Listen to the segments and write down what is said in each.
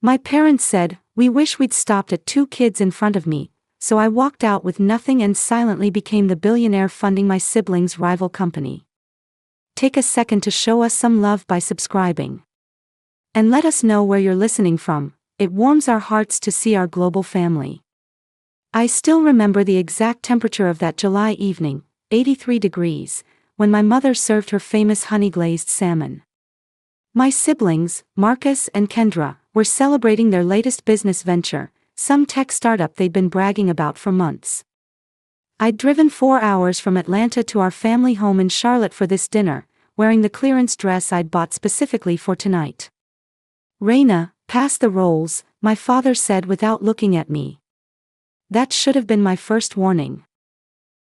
My parents said, "We wish we'd stopped at 2 kids in front of me," so I walked out with nothing and silently became the billionaire funding my siblings' rival company. Take a second to show us some love by subscribing. And let us know where you're listening from. It warms our hearts to see our global family. I still remember the exact temperature of that July evening, 83 degrees, when my mother served her famous honey-glazed salmon. My siblings, Marcus and Kendra, were celebrating their latest business venture, some tech startup they'd been bragging about for months. I'd driven 4 hours from Atlanta to our family home in Charlotte for this dinner, wearing the clearance dress I'd bought specifically for tonight. "Raina, pass the rolls," my father said without looking at me. That should have been my first warning.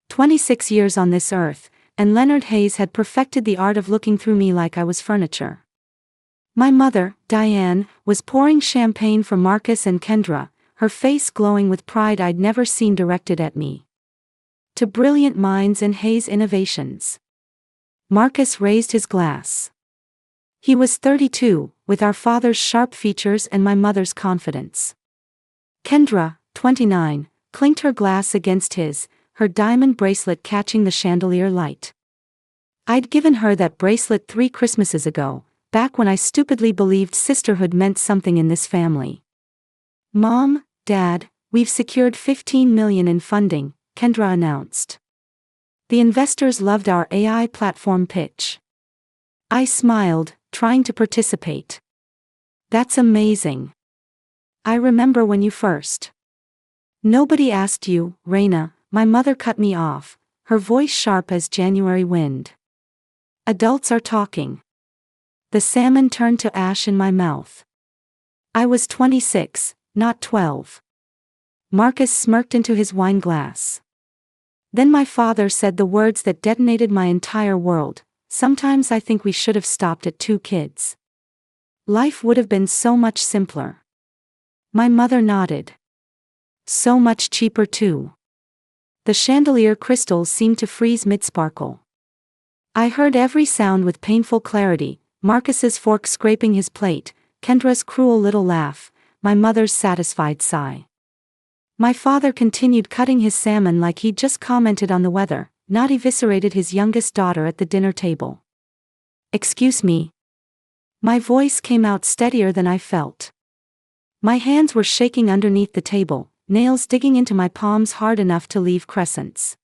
26 years on this earth, and Leonard Hayes had perfected the art of looking through me like I was furniture. My mother, Diane, was pouring champagne for Marcus and Kendra, her face glowing with pride I'd never seen directed at me. To brilliant minds and Hayes innovations. Marcus raised his glass. He was 32, with our father's sharp features and my mother's confidence. Kendra, 29, clinked her glass against his, her diamond bracelet catching the chandelier light. I'd given her that bracelet 3 Christmases ago, back when I stupidly believed sisterhood meant something in this family. "Mom, Dad, we've secured $15 million in funding," Kendra announced. "The investors loved our AI platform pitch." I smiled, trying to participate. "That's amazing. I remember when you first." "Nobody asked you, Raina," my mother cut me off, her voice sharp as January wind. "Adults are talking." The salmon turned to ash in my mouth. I was 26, not 12. Marcus smirked into his wine glass. Then my father said the words that detonated my entire world. "Sometimes I think we should have stopped at 2 kids. Life would have been so much simpler." My mother nodded. "So much cheaper too." The chandelier crystals seemed to freeze mid-sparkle. I heard every sound with painful clarity, Marcus's fork scraping his plate, Kendra's cruel little laugh, my mother's satisfied sigh. My father continued cutting his salmon like he'd just commented on the weather, not eviscerated his youngest daughter at the dinner table. "Excuse me." My voice came out steadier than I felt. My hands were shaking underneath the table, nails digging into my palms hard enough to leave crescents.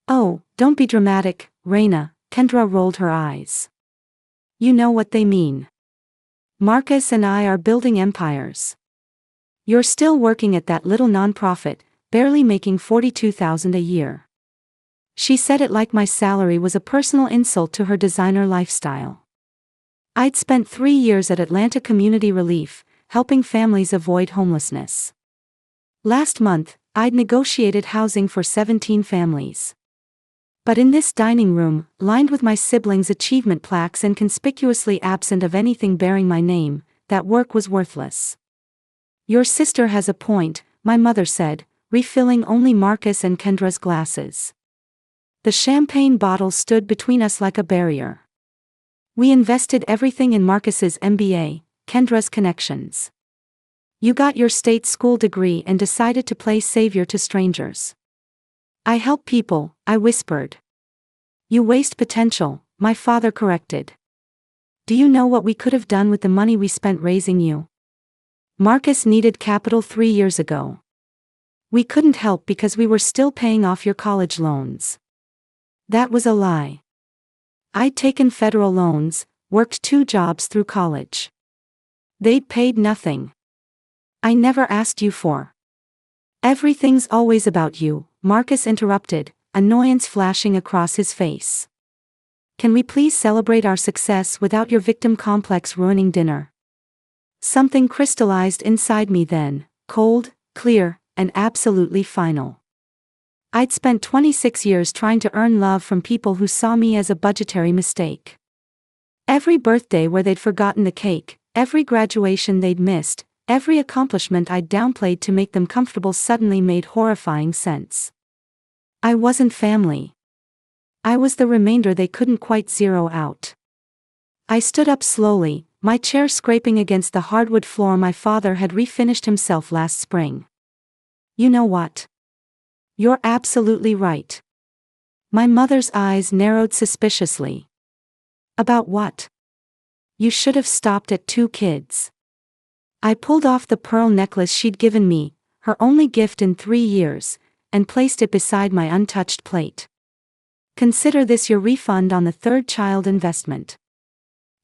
"Oh, don't be dramatic, Raina," Kendra rolled her eyes. "You know what they mean. Marcus and I are building empires. You're still working at that little nonprofit, barely making $42,000 a year." She said it like my salary was a personal insult to her designer lifestyle. I'd spent 3 years at Atlanta Community Relief, helping families avoid homelessness. Last month, I'd negotiated housing for 17 families. But in this dining room, lined with my siblings' achievement plaques and conspicuously absent of anything bearing my name, that work was worthless. "Your sister has a point," my mother said, refilling only Marcus and Kendra's glasses. The champagne bottle stood between us like a barrier. "We invested everything in Marcus's MBA, Kendra's connections. You got your state school degree and decided to play savior to strangers." "I help people," I whispered. "You waste potential," my father corrected. "Do you know what we could have done with the money we spent raising you? Marcus needed capital 3 years ago. We couldn't help because we were still paying off your college loans." That was a lie. I'd taken federal loans, worked 2 jobs through college. They'd paid nothing. "I never asked you for." "Everything's always about you," Marcus interrupted, annoyance flashing across his face. "Can we please celebrate our success without your victim complex ruining dinner?" Something crystallized inside me then, cold, clear, and absolutely final. I'd spent 26 years trying to earn love from people who saw me as a budgetary mistake. Every birthday where they'd forgotten the cake, every graduation they'd missed, every accomplishment I'd downplayed to make them comfortable suddenly made horrifying sense. I wasn't family. I was the remainder they couldn't quite zero out. I stood up slowly, my chair scraping against the hardwood floor my father had refinished himself last spring. You know what? You're absolutely right. My mother's eyes narrowed suspiciously. About what? You should have stopped at 2 kids. I pulled off the pearl necklace she'd given me, her only gift in 3 years, and placed it beside my untouched plate. Consider this your refund on the 3rd child investment.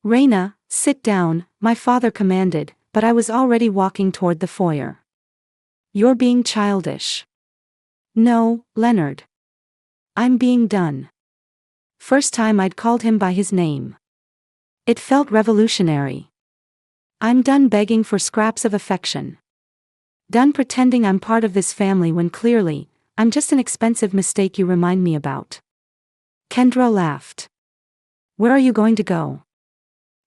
Raina, sit down, my father commanded, but I was already walking toward the foyer. You're being childish. No, Leonard. I'm being done. First time I'd called him by his name. It felt revolutionary. I'm done begging for scraps of affection. Done pretending I'm part of this family when clearly, I'm just an expensive mistake you remind me about. Kendra laughed. Where are you going to go?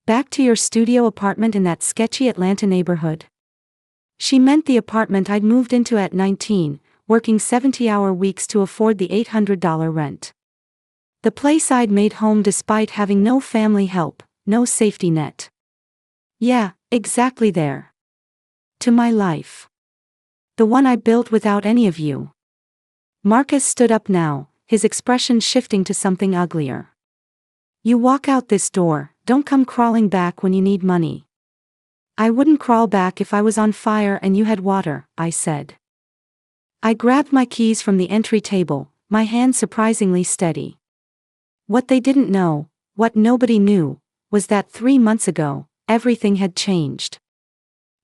Back to your studio apartment in that sketchy Atlanta neighborhood? She meant the apartment I'd moved into at 19, working 70-hour weeks to afford the $800 rent. The place I'd made home despite having no family help, no safety net. Yeah, exactly there. To my life. The one I built without any of you. Marcus stood up now, his expression shifting to something uglier. You walk out this door, don't come crawling back when you need money. I wouldn't crawl back if I was on fire and you had water, I said. I grabbed my keys from the entry table, my hand surprisingly steady. What they didn't know, what nobody knew, was that 3 months ago, everything had changed.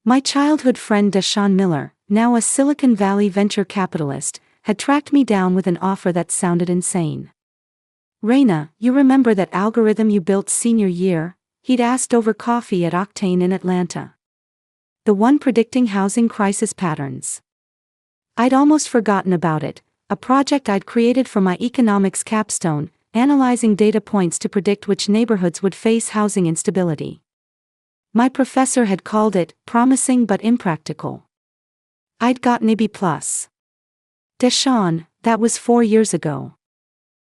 My childhood friend Deshaun Miller, now a Silicon Valley venture capitalist, had tracked me down with an offer that sounded insane. Raina, you remember that algorithm you built senior year? He'd asked over coffee at Octane in Atlanta. The one predicting housing crisis patterns. I'd almost forgotten about it, a project I'd created for my economics capstone, analyzing data points to predict which neighborhoods would face housing instability. My professor had called it promising but impractical. I'd gotten a B+. Deshaun, that was 4 years ago.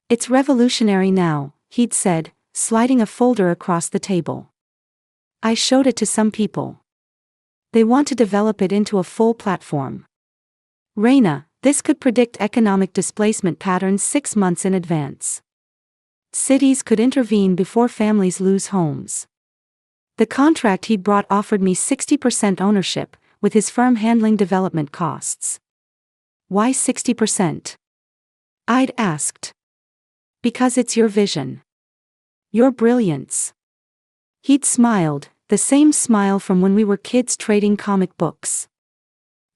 It's revolutionary now, he'd said, sliding a folder across the table. I showed it to some people. They want to develop it into a full platform. Raina, this could predict economic displacement patterns 6 months in advance. Cities could intervene before families lose homes. The contract he'd brought offered me 60% ownership, with his firm handling development costs. Why 60%? I'd asked. Because it's your vision. Your brilliance. He'd smiled, the same smile from when we were kids trading comic books.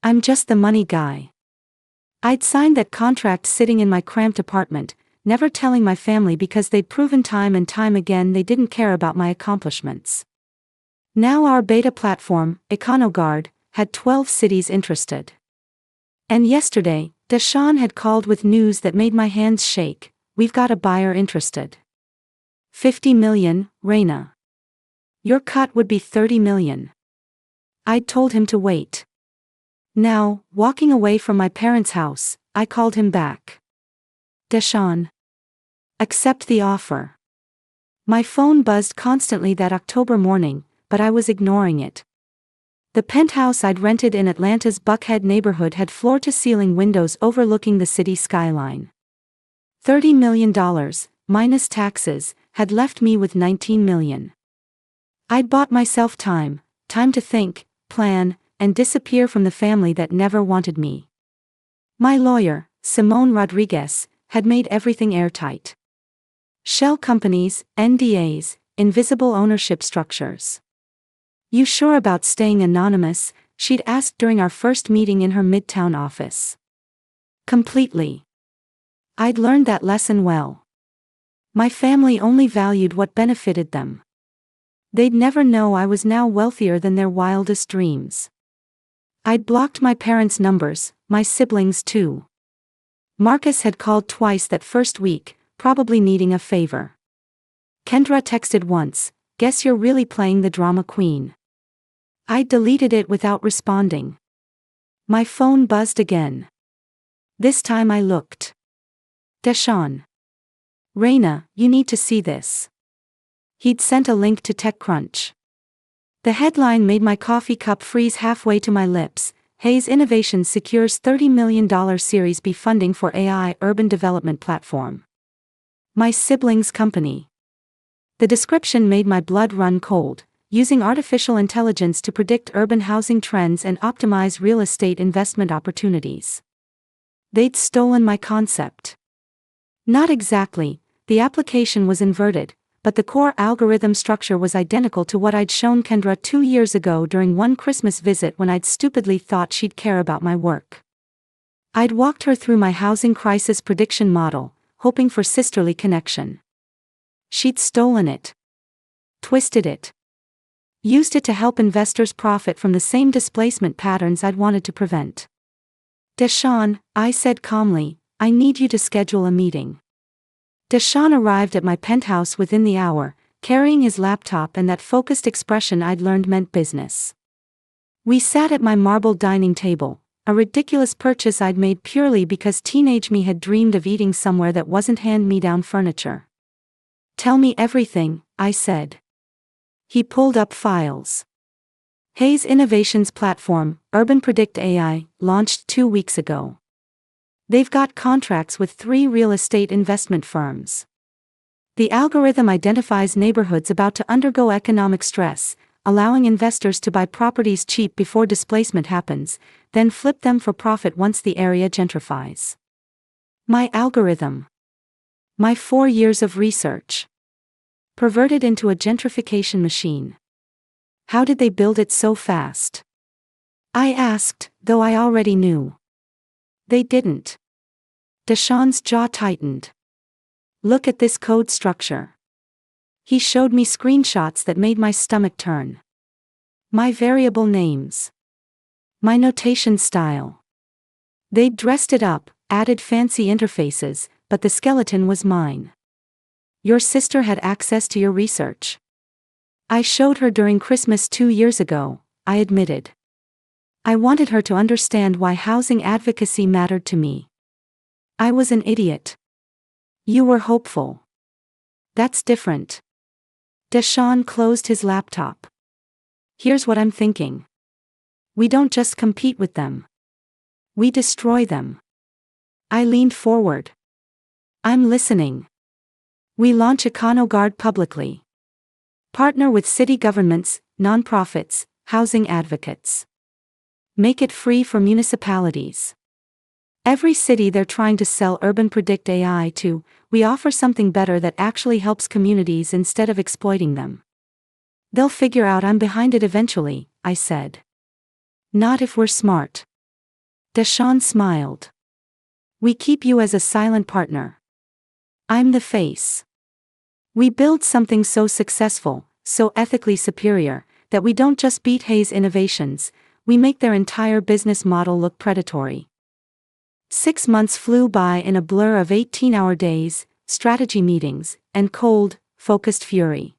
I'm just the money guy. I'd signed that contract sitting in my cramped apartment, never telling my family because they'd proven time and time again they didn't care about my accomplishments. Now our beta platform, EconoGuard, had 12 cities interested. And yesterday, Deshaun had called with news that made my hands shake. We've got a buyer interested. 50 million, Raina. Your cut would be 30 million. I'd told him to wait. Now, walking away from my parents' house, I called him back. Deshaun. Accept the offer. My phone buzzed constantly that October morning, but I was ignoring it. The penthouse I'd rented in Atlanta's Buckhead neighborhood had floor-to-ceiling windows overlooking the city skyline. $30 million, minus taxes, had left me with $19 million. I'd bought myself time to think, plan, and disappear from the family that never wanted me. My lawyer, Simone Rodriguez, had made everything airtight. Shell companies, NDAs, invisible ownership structures. You sure about staying anonymous? She'd asked during our first meeting in her Midtown office. Completely. I'd learned that lesson well. My family only valued what benefited them. They'd never know I was now wealthier than their wildest dreams. I'd blocked my parents' numbers, my siblings too. Marcus had called twice that first week, probably needing a favor. Kendra texted once, guess you're really playing the drama queen. I deleted it without responding. My phone buzzed again. This time I looked. Deshaun. Raina, you need to see this. He'd sent a link to TechCrunch. The headline made my coffee cup freeze halfway to my lips. Hayes Innovations secures $30 million Series B funding for AI urban development platform. My siblings' company. The description made my blood run cold, using artificial intelligence to predict urban housing trends and optimize real estate investment opportunities. They'd stolen my concept. Not exactly, the application was inverted, but the core algorithm structure was identical to what I'd shown Kendra 2 years ago during one Christmas visit when I'd stupidly thought she'd care about my work. I'd walked her through my housing crisis prediction model, hoping for sisterly connection. She'd stolen it. Twisted it. Used it to help investors profit from the same displacement patterns I'd wanted to prevent. Deshawn, I said calmly, I need you to schedule a meeting. Deshawn arrived at my penthouse within the hour, carrying his laptop and that focused expression I'd learned meant business. We sat at my marble dining table, a ridiculous purchase I'd made purely because teenage me had dreamed of eating somewhere that wasn't hand-me-down furniture. Tell me everything, I said. He pulled up files. Hayes Innovations platform, Urban Predict AI, launched 2 weeks ago. They've got contracts with 3 real estate investment firms. The algorithm identifies neighborhoods about to undergo economic stress, allowing investors to buy properties cheap before displacement happens, then flip them for profit once the area gentrifies. My algorithm. My 4 years of research. Perverted into a gentrification machine. How did they build it so fast? I asked, though I already knew. They didn't. Deshawn's jaw tightened. Look at this code structure. He showed me screenshots that made my stomach turn. My variable names. My notation style. They'd dressed it up, added fancy interfaces, but the skeleton was mine. Your sister had access to your research. I showed her during Christmas 2 years ago, I admitted. I wanted her to understand why housing advocacy mattered to me. I was an idiot. You were hopeful. That's different. Deshawn closed his laptop. Here's what I'm thinking. We don't just compete with them. We destroy them. I leaned forward. I'm listening. We launch EconoGuard publicly. Partner with city governments, nonprofits, housing advocates. Make it free for municipalities. Every city they're trying to sell Urban Predict AI to, we offer something better that actually helps communities instead of exploiting them. They'll figure out I'm behind it eventually, I said. Not if we're smart. Deshawn smiled. We keep you as a silent partner. I'm the face. We build something so successful, so ethically superior, that we don't just beat Hayes Innovations, we make their entire business model look predatory. 6 months flew by in a blur of 18-hour days, strategy meetings, and cold, focused fury.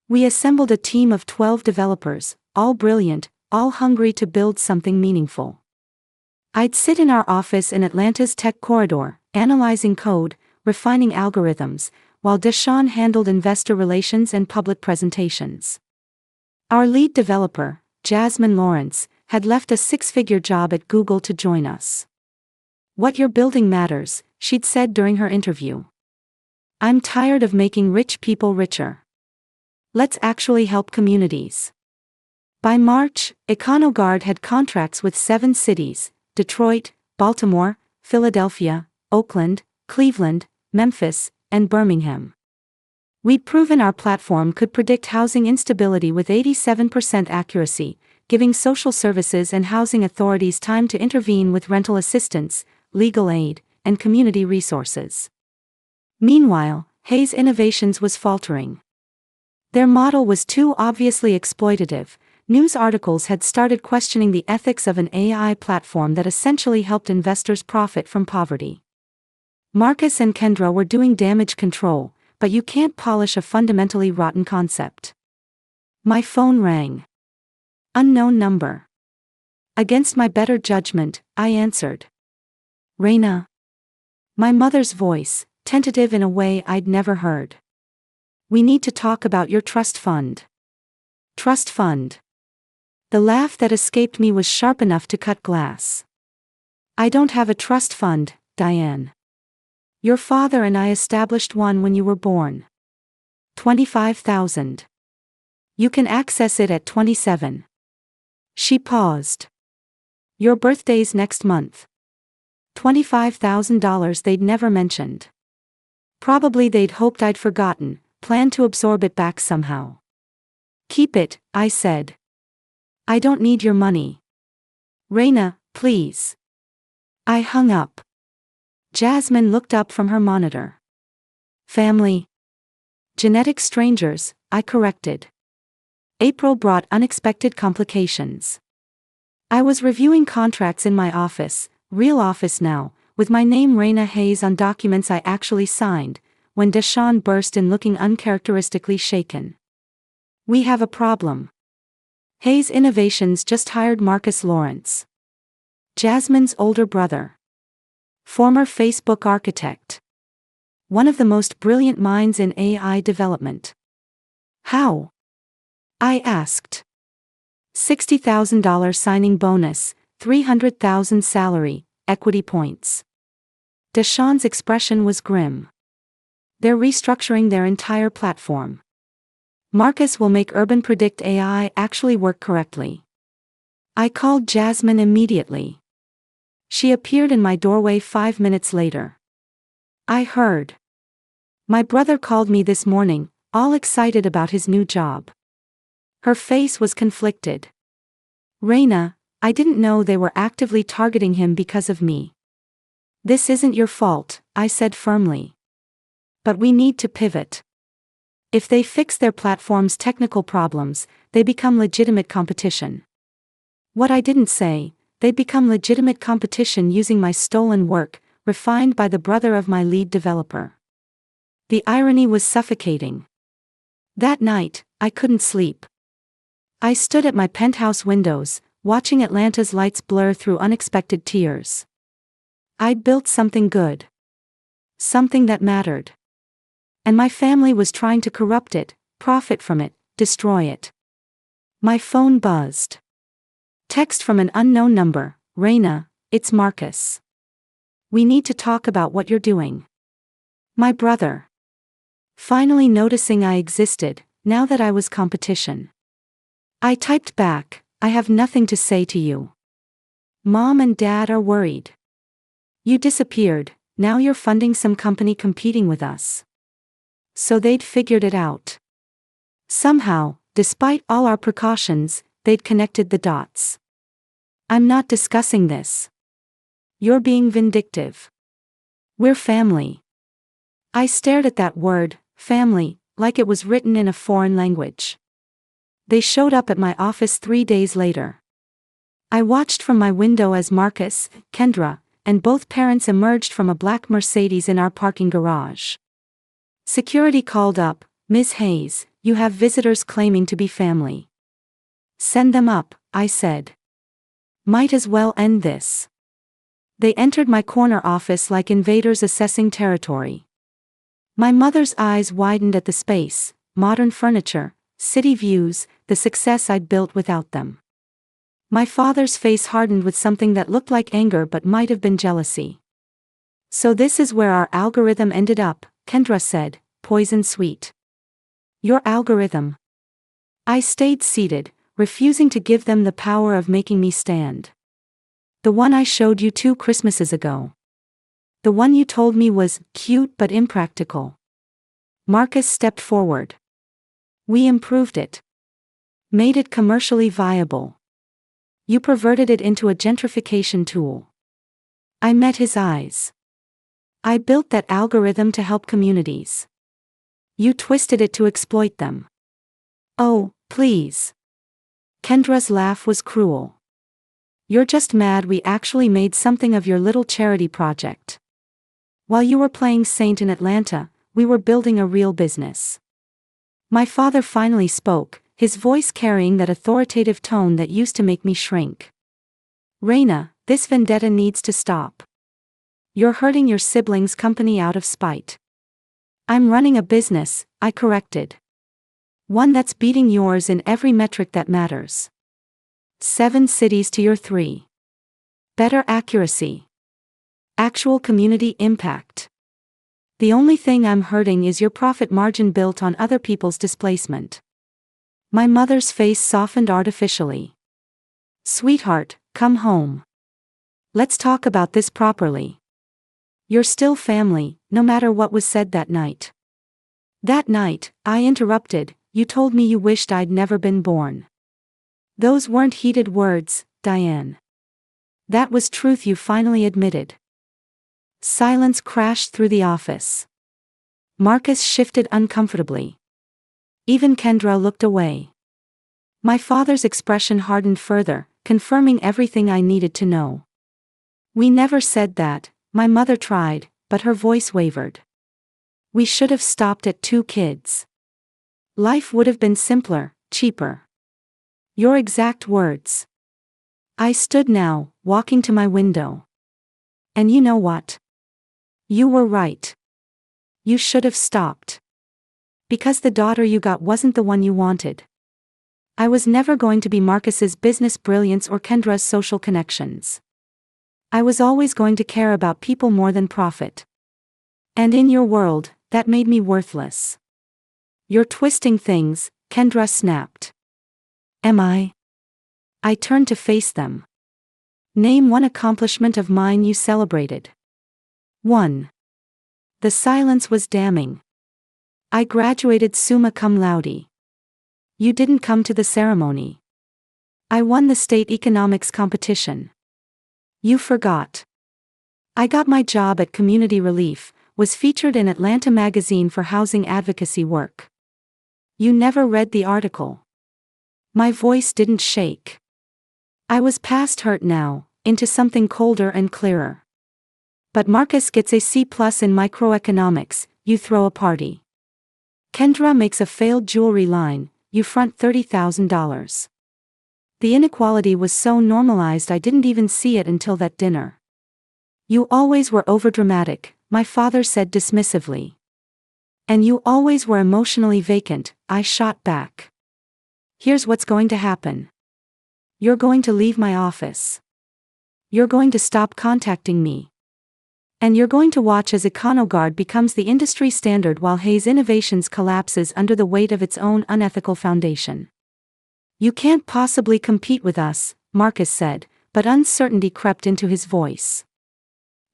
We assembled a team of 12 developers, all brilliant, all hungry to build something meaningful. I'd sit in our office in Atlanta's tech corridor, analyzing code, refining algorithms, while Deshawn handled investor relations and public presentations. Our lead developer, Jasmine Lawrence, had left a 6-figure job at Google to join us. What you're building matters, she'd said during her interview. I'm tired of making rich people richer. Let's actually help communities. By March, EconoGuard had contracts with 7 cities: Detroit, Baltimore, Philadelphia, Oakland, Cleveland, Memphis, and Birmingham. We'd proven our platform could predict housing instability with 87% accuracy, giving social services and housing authorities time to intervene with rental assistance, legal aid, and community resources. Meanwhile, Hayes Innovations was faltering. Their model was too obviously exploitative. News articles had started questioning the ethics of an AI platform that essentially helped investors profit from poverty. Marcus and Kendra were doing damage control, but you can't polish a fundamentally rotten concept. My phone rang. Unknown number. Against my better judgment, I answered. Raina. My mother's voice, tentative in a way I'd never heard. We need to talk about your trust fund. Trust fund. The laugh that escaped me was sharp enough to cut glass. I don't have a trust fund, Diane. Your father and I established one when you were born. 25,000. You can access it at 27. She paused. Your birthday's next month. $25,000 they'd never mentioned. Probably they'd hoped I'd forgotten, planned to absorb it back somehow. Keep it, I said. I don't need your money. Raina, please. I hung up. Jasmine looked up from her monitor. Family. Genetic strangers, I corrected. April brought unexpected complications. I was reviewing contracts in my office, real office now, with my name Raina Hayes on documents I actually signed, when Deshawn burst in looking uncharacteristically shaken. We have a problem. Hayes Innovations just hired Marcus Lawrence. Jasmine's older brother. Former Facebook architect. One of the most brilliant minds in AI development. How? I asked. $60,000 signing bonus, $300,000 salary, equity points. Deshawn's expression was grim. They're restructuring their entire platform. Marcus will make Urban Predict AI actually work correctly. I called Jasmine immediately. She appeared in my doorway 5 minutes later. I heard. My brother called me this morning, all excited about his new job. Her face was conflicted. Raina, I didn't know they were actively targeting him because of me. This isn't your fault, I said firmly. But we need to pivot. If they fix their platform's technical problems, they become legitimate competition. What I didn't say, they become legitimate competition using my stolen work, refined by the brother of my lead developer. The irony was suffocating. That night, I couldn't sleep. I stood at my penthouse windows, watching Atlanta's lights blur through unexpected tears. I'd built something good. Something that mattered. And my family was trying to corrupt it, profit from it, destroy it. My phone buzzed. Text from an unknown number. Raina, it's Marcus. We need to talk about what you're doing. My brother. Finally noticing I existed, now that I was competition. I typed back, I have nothing to say to you. Mom and Dad are worried. You disappeared, now you're funding some company competing with us. So they'd figured it out. Somehow, despite all our precautions, they'd connected the dots. I'm not discussing this. You're being vindictive. We're family. I stared at that word, family, like it was written in a foreign language. They showed up at my office 3 days later. I watched from my window as Marcus, Kendra, and both parents emerged from a black Mercedes in our parking garage. Security called up, Ms. Hayes, you have visitors claiming to be family. Send them up, I said. Might as well end this. They entered my corner office like invaders assessing territory. My mother's eyes widened at the space, modern furniture, city views, the success I'd built without them. My father's face hardened with something that looked like anger but might have been jealousy. So this is where our algorithm ended up, Kendra said, poison sweet. Your algorithm. I stayed seated, refusing to give them the power of making me stand. The one I showed you 2 Christmases ago. The one you told me was cute but impractical. Marcus stepped forward. We improved it. Made it commercially viable. You perverted it into a gentrification tool. I met his eyes. I built that algorithm to help communities. You twisted it to exploit them. Oh, please. Kendra's laugh was cruel. You're just mad we actually made something of your little charity project. While you were playing saint in Atlanta, we were building a real business. My father finally spoke, his voice carrying that authoritative tone that used to make me shrink. Raina, this vendetta needs to stop. You're hurting your siblings' company out of spite. I'm running a business, I corrected. One that's beating yours in every metric that matters. 7 cities to your 3. Better accuracy. Actual community impact. The only thing I'm hurting is your profit margin built on other people's displacement. My mother's face softened artificially. Sweetheart, come home. Let's talk about this properly. You're still family, no matter what was said that night. That night, I interrupted, you told me you wished I'd never been born. Those weren't heated words, Diane. That was truth you finally admitted. Silence crashed through the office. Marcus shifted uncomfortably. Even Kendra looked away. My father's expression hardened further, confirming everything I needed to know. We never said that, my mother tried, but her voice wavered. We should have stopped at 2 kids. Life would have been simpler, cheaper. Your exact words. I stood now, walking to my window. And you know what? You were right. You should have stopped. Because the daughter you got wasn't the one you wanted. I was never going to be Marcus's business brilliance or Kendra's social connections. I was always going to care about people more than profit. And in your world, that made me worthless. You're twisting things, Kendra snapped. Am I? I turned to face them. Name one accomplishment of mine you celebrated. 1. The silence was damning. I graduated summa cum laude. You didn't come to the ceremony. I won the state economics competition. You forgot. I got my job at Community Relief, was featured in Atlanta magazine for housing advocacy work. You never read the article. My voice didn't shake. I was past hurt now, into something colder and clearer. But Marcus gets a C+ in microeconomics, you throw a party. Kendra makes a failed jewelry line, you front $30,000. The inequality was so normalized I didn't even see it until that dinner. You always were overdramatic, my father said dismissively. And you always were emotionally vacant, I shot back. Here's what's going to happen. You're going to leave my office. You're going to stop contacting me. And you're going to watch as EconoGuard becomes the industry standard while Hayes Innovations collapses under the weight of its own unethical foundation. You can't possibly compete with us, Marcus said, but uncertainty crept into his voice.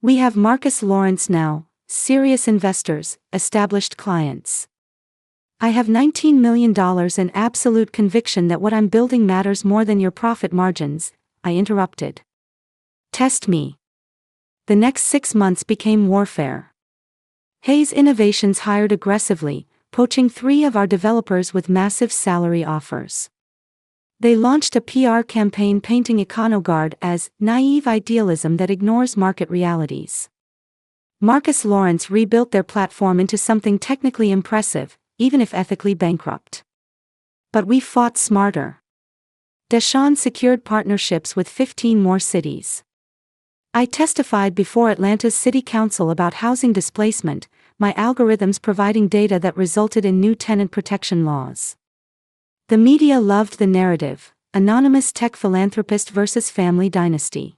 We have Marcus Lawrence now, serious investors, established clients. I have $19 million and absolute conviction that what I'm building matters more than your profit margins, I interrupted. Test me. The next 6 months became warfare. Hayes Innovations hired aggressively, poaching 3 of our developers with massive salary offers. They launched a PR campaign painting EconoGuard as naive idealism that ignores market realities. Marcus Lawrence rebuilt their platform into something technically impressive, even if ethically bankrupt. But we fought smarter. Deshaun secured partnerships with 15 more cities. I testified before Atlanta's City Council about housing displacement, my algorithms providing data that resulted in new tenant protection laws. The media loved the narrative, anonymous tech philanthropist versus family dynasty.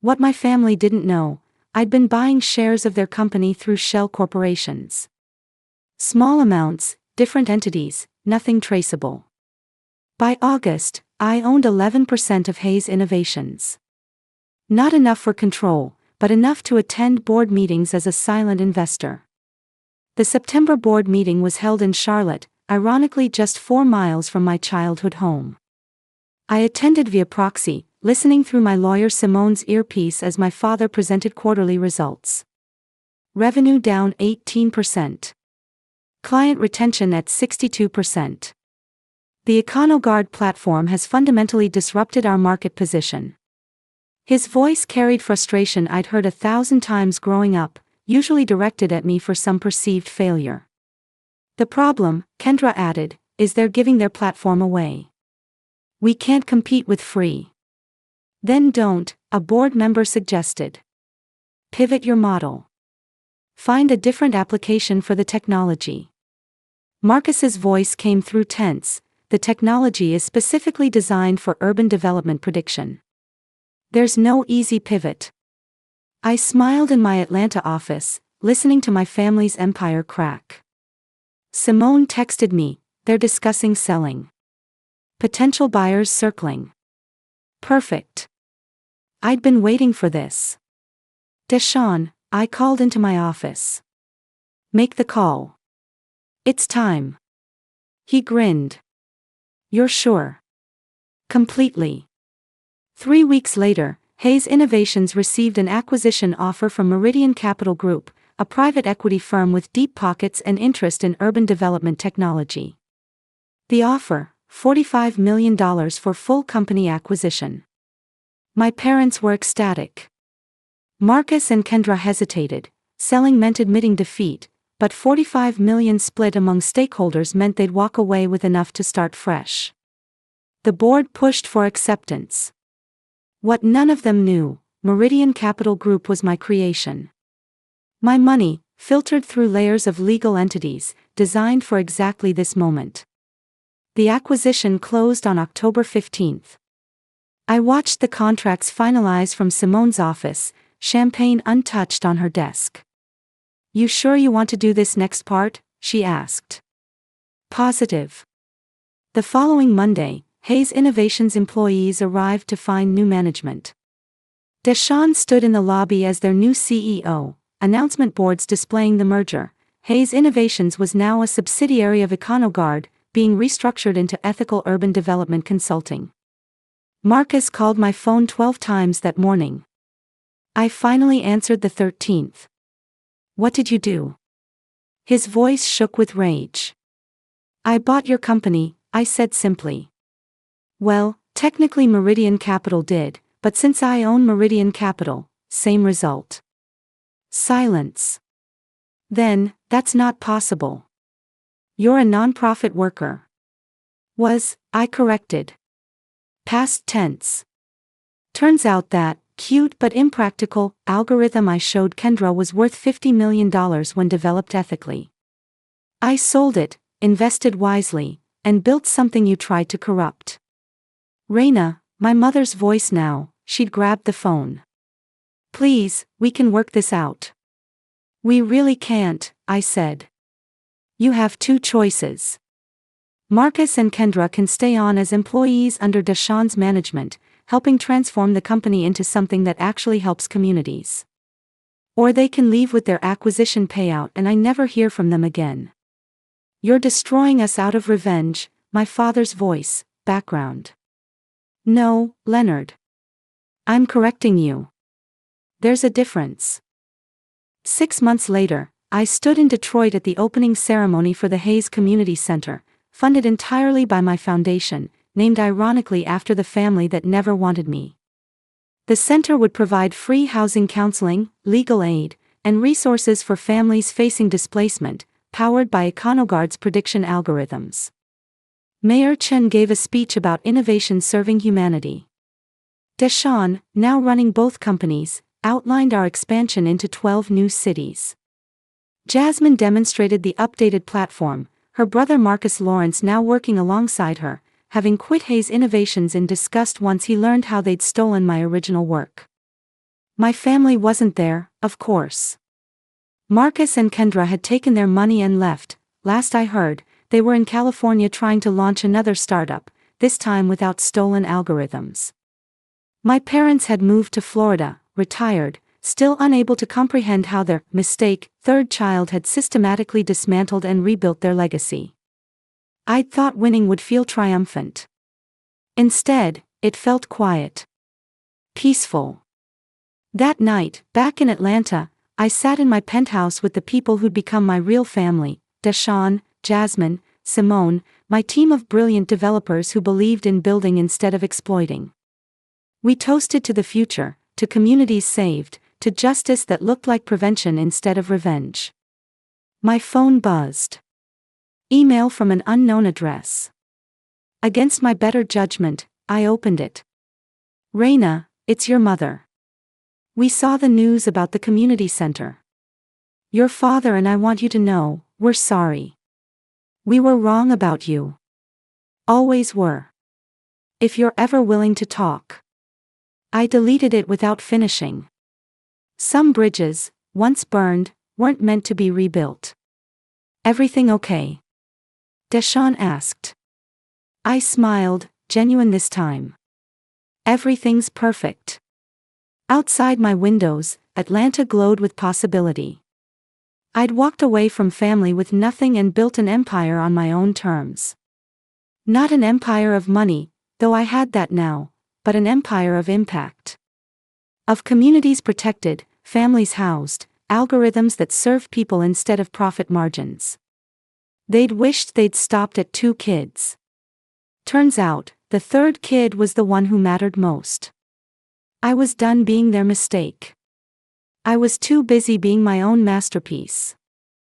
What my family didn't know, I'd been buying shares of their company through shell corporations. Small amounts, different entities, nothing traceable. By August, I owned 11% of Hayes Innovations. Not enough for control, but enough to attend board meetings as a silent investor. The September board meeting was held in Charlotte, ironically just 4 miles from my childhood home. I attended via proxy, listening through my lawyer Simone's earpiece as my father presented quarterly results. Revenue down 18%. Client retention at 62%. The EconoGuard platform has fundamentally disrupted our market position. His voice carried frustration I'd heard 1,000 times growing up, usually directed at me for some perceived failure. The problem, Kendra added, is they're giving their platform away. We can't compete with free. Then don't, a board member suggested. Pivot your model. Find a different application for the technology. Marcus's voice came through tense. The technology is specifically designed for urban development prediction. There's no easy pivot. I smiled in my Atlanta office, listening to my family's empire crack. Simone texted me, they're discussing selling. Potential buyers circling. Perfect. I'd been waiting for this. Deshawn, I called into my office. Make the call. It's time. He grinned. You're sure? Completely. 3 weeks later, Hayes Innovations received an acquisition offer from Meridian Capital Group, a private equity firm with deep pockets and interest in urban development technology. The offer, $45 million for full company acquisition. My parents were ecstatic. Marcus and Kendra hesitated. Selling meant admitting defeat, but $45 million split among stakeholders meant they'd walk away with enough to start fresh. The board pushed for acceptance. What none of them knew, Meridian Capital Group was my creation. My money, filtered through layers of legal entities, designed for exactly this moment. The acquisition closed on October 15th. I watched the contracts finalize from Simone's office, champagne untouched on her desk. You sure you want to do this next part? She asked. Positive. The following Monday, Hayes Innovations employees arrived to find new management. Deshawn stood in the lobby as their new CEO, announcement boards displaying the merger. Hayes Innovations was now a subsidiary of EconoGuard, being restructured into Ethical Urban Development Consulting. Marcus called my phone 12 times that morning. I finally answered the 13th. What did you do? His voice shook with rage. I bought your company, I said simply. Well, technically Meridian Capital did, but since I own Meridian Capital, same result. Silence. Then, that's not possible. You're a nonprofit worker. I corrected. Past tense. Turns out that, cute but impractical, algorithm I showed Kendra was worth $50 million when developed ethically. I sold it, invested wisely, and built something you tried to corrupt. Raina, my mother's voice now, she'd grabbed the phone. Please, we can work this out. We really can't, I said. You have two choices. Marcus and Kendra can stay on as employees under Deshawn's management, helping transform the company into something that actually helps communities. Or they can leave with their acquisition payout and I never hear from them again. You're destroying us out of revenge, my father's voice, background. No, Leonard. I'm correcting you. There's a difference. 6 months later, I stood in Detroit at the opening ceremony for the Hayes Community Center, funded entirely by my foundation, named ironically after the family that never wanted me. The center would provide free housing counseling, legal aid, and resources for families facing displacement, powered by EconoGuard's prediction algorithms. Mayor Chen gave a speech about innovation serving humanity. Deshawn, now running both companies, outlined our expansion into 12 new cities. Jasmine demonstrated the updated platform, her brother Marcus Lawrence now working alongside her, having quit Hayes Innovations in disgust once he learned how they'd stolen my original work. My family wasn't there, of course. Marcus and Kendra had taken their money and left. Last I heard, they were in California trying to launch another startup, this time without stolen algorithms. My parents had moved to Florida, retired, still unable to comprehend how their mistake, third child had systematically dismantled and rebuilt their legacy. I'd thought winning would feel triumphant. Instead, it felt quiet. Peaceful. That night, back in Atlanta, I sat in my penthouse with the people who'd become my real family, Deshawn, Jasmine, Simone, my team of brilliant developers who believed in building instead of exploiting. We toasted to the future, to communities saved, to justice that looked like prevention instead of revenge. My phone buzzed. Email from an unknown address. Against my better judgment, I opened it. Raina, it's your mother. We saw the news about the community center. Your father and I want you to know, we're sorry. We were wrong about you. Always were. If you're ever willing to talk. I deleted it without finishing. Some bridges, once burned, weren't meant to be rebuilt. Everything okay? Deshawn asked. I smiled, genuine this time. Everything's perfect. Outside my windows, Atlanta glowed with possibility. I'd walked away from family with nothing and built an empire on my own terms. Not an empire of money, though I had that now, but an empire of impact. Of communities protected, families housed, algorithms that serve people instead of profit margins. They'd wished they'd stopped at 2 kids. Turns out, the 3rd kid was the one who mattered most. I was done being their mistake. I was too busy being my own masterpiece.